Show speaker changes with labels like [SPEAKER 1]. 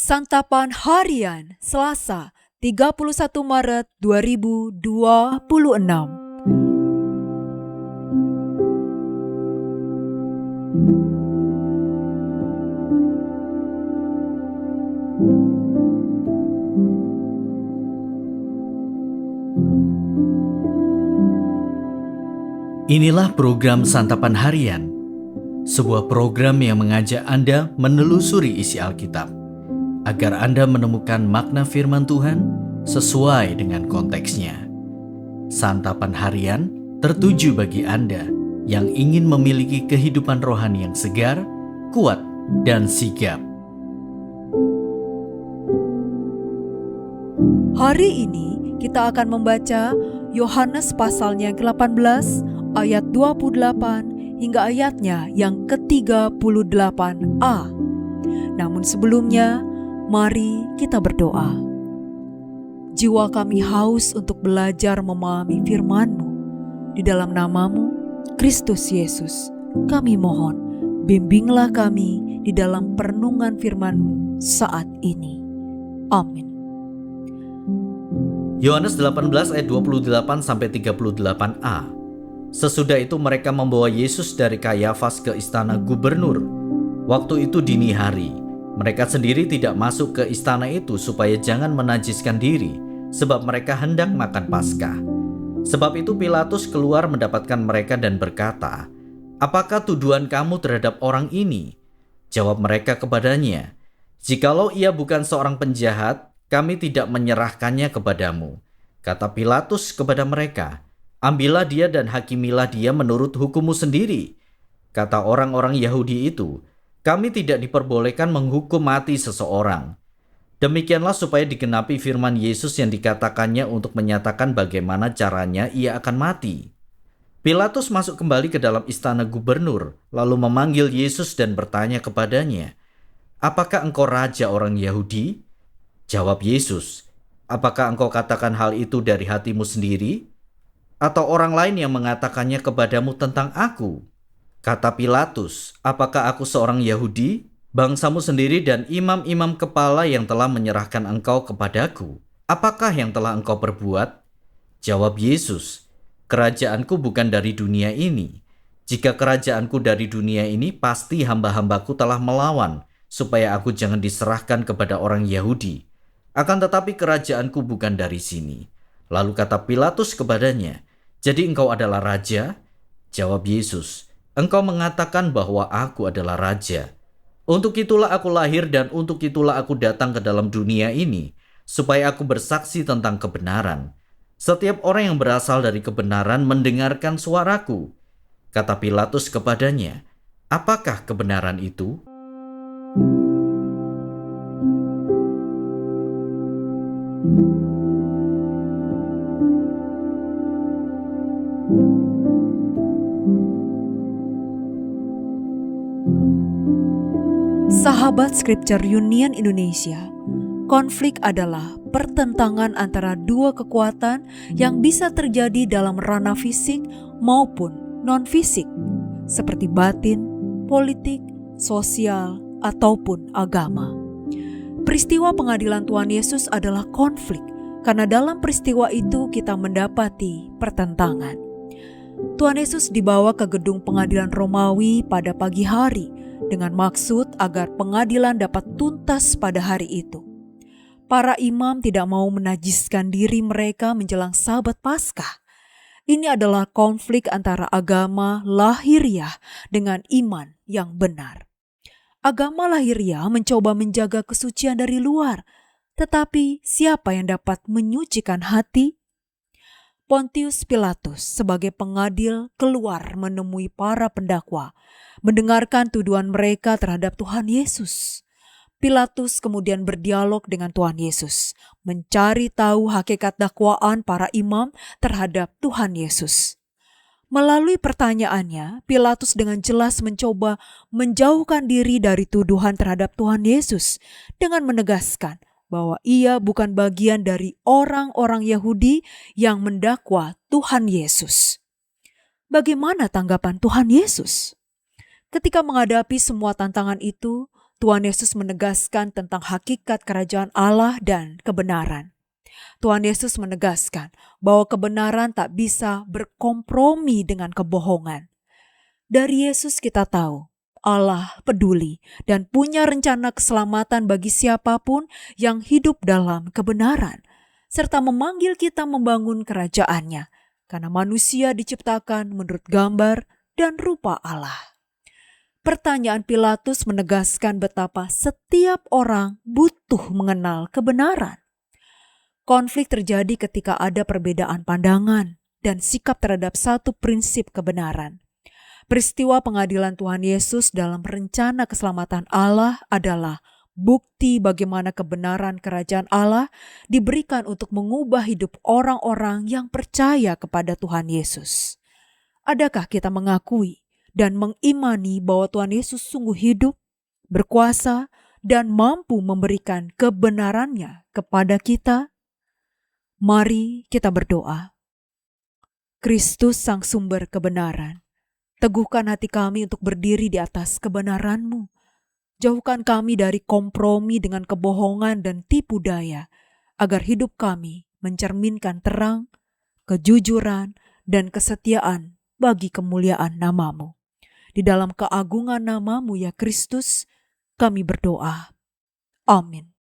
[SPEAKER 1] Santapan Harian Selasa 31 Maret 2026.
[SPEAKER 2] Inilah program Santapan Harian, sebuah program yang mengajak Anda menelusuri isi Alkitab, agar Anda menemukan makna firman Tuhan sesuai dengan konteksnya. Santapan Harian tertuju bagi Anda yang ingin memiliki kehidupan rohani yang segar, kuat, dan sigap.
[SPEAKER 1] Hari ini kita akan membaca Yohanes pasalnya yang ke-18 ayat 28 hingga ayatnya yang ke-38a. Namun sebelumnya, mari kita berdoa. Jiwa kami haus untuk belajar memahami firman-Mu. Di dalam nama-Mu, Kristus Yesus, kami mohon, bimbinglah kami di dalam perenungan firman-Mu saat ini. Amin.
[SPEAKER 2] Yohanes 18 ayat 28-38a. Sesudah itu mereka membawa Yesus dari Kayafas ke istana gubernur. Waktu itu dini hari. Mereka sendiri tidak masuk ke istana itu supaya jangan menajiskan diri, sebab mereka hendak makan Paskah. Sebab itu Pilatus keluar mendapatkan mereka dan berkata, "Apakah tuduhan kamu terhadap orang ini?" Jawab mereka kepadanya, "Jikalau ia bukan seorang penjahat, kami tidak menyerahkannya kepadamu." Kata Pilatus kepada mereka, "Ambillah dia dan hakimilah dia menurut hukummu sendiri." Kata orang-orang Yahudi itu, "Kami tidak diperbolehkan menghukum mati seseorang." Demikianlah supaya digenapi firman Yesus yang dikatakannya untuk menyatakan bagaimana caranya ia akan mati. Pilatus masuk kembali ke dalam istana gubernur, lalu memanggil Yesus dan bertanya kepadanya, "Apakah engkau raja orang Yahudi?" Jawab Yesus, "Apakah engkau katakan hal itu dari hatimu sendiri? Atau orang lain yang mengatakannya kepadamu tentang aku?" Kata Pilatus, "Apakah aku seorang Yahudi? Bangsamu sendiri dan imam-imam kepala yang telah menyerahkan engkau kepadaku. Apakah yang telah engkau perbuat?" Jawab Yesus, "Kerajaanku bukan dari dunia ini. Jika kerajaanku dari dunia ini, pasti hamba-hambaku telah melawan, supaya aku jangan diserahkan kepada orang Yahudi. Akan tetapi kerajaanku bukan dari sini." Lalu kata Pilatus kepadanya, "Jadi engkau adalah raja?" Jawab Yesus, "Engkau mengatakan bahwa aku adalah raja. Untuk itulah aku lahir dan untuk itulah aku datang ke dalam dunia ini, supaya aku bersaksi tentang kebenaran. Setiap orang yang berasal dari kebenaran mendengarkan suaraku." Kata Pilatus kepadanya, "Apakah kebenaran itu?"
[SPEAKER 1] Sahabat Scripture Union Indonesia, konflik adalah pertentangan antara dua kekuatan yang bisa terjadi dalam ranah fisik maupun non-fisik, seperti batin, politik, sosial, ataupun agama. Peristiwa pengadilan Tuhan Yesus adalah konflik, karena dalam peristiwa itu kita mendapati pertentangan. Tuhan Yesus dibawa ke gedung pengadilan Romawi pada pagi hari, dengan maksud agar pengadilan dapat tuntas pada hari itu. Para imam tidak mau menajiskan diri mereka menjelang Sabat Paskah. Ini adalah konflik antara agama lahiriah dengan iman yang benar. Agama lahiriah mencoba menjaga kesucian dari luar, tetapi siapa yang dapat menyucikan hati? Pontius Pilatus sebagai pengadil keluar menemui para pendakwa, mendengarkan tuduhan mereka terhadap Tuhan Yesus. Pilatus kemudian berdialog dengan Tuhan Yesus, mencari tahu hakikat dakwaan para imam terhadap Tuhan Yesus. Melalui pertanyaannya, Pilatus dengan jelas mencoba menjauhkan diri dari tuduhan terhadap Tuhan Yesus dengan menegaskan bahwa ia bukan bagian dari orang-orang Yahudi yang mendakwa Tuhan Yesus. Bagaimana tanggapan Tuhan Yesus? Ketika menghadapi semua tantangan itu, Tuhan Yesus menegaskan tentang hakikat kerajaan Allah dan kebenaran. Tuhan Yesus menegaskan bahwa kebenaran tak bisa berkompromi dengan kebohongan. Dari Yesus kita tahu Allah peduli dan punya rencana keselamatan bagi siapapun yang hidup dalam kebenaran, serta memanggil kita membangun kerajaannya, karena manusia diciptakan menurut gambar dan rupa Allah. Pertanyaan Pilatus menegaskan betapa setiap orang butuh mengenal kebenaran. Konflik terjadi ketika ada perbedaan pandangan dan sikap terhadap satu prinsip kebenaran. Peristiwa pengadilan Tuhan Yesus dalam rencana keselamatan Allah adalah bukti bagaimana kebenaran kerajaan Allah diberikan untuk mengubah hidup orang-orang yang percaya kepada Tuhan Yesus. Adakah kita mengakui dan mengimani bahwa Tuhan Yesus sungguh hidup, berkuasa, dan mampu memberikan kebenarannya kepada kita? Mari kita berdoa. Kristus Sang Sumber Kebenaran, teguhkan hati kami untuk berdiri di atas kebenaran-Mu. Jauhkan kami dari kompromi dengan kebohongan dan tipu daya, agar hidup kami mencerminkan terang, kejujuran, dan kesetiaan bagi kemuliaan nama-Mu. Di dalam keagungan nama-Mu ya Kristus, kami berdoa. Amin.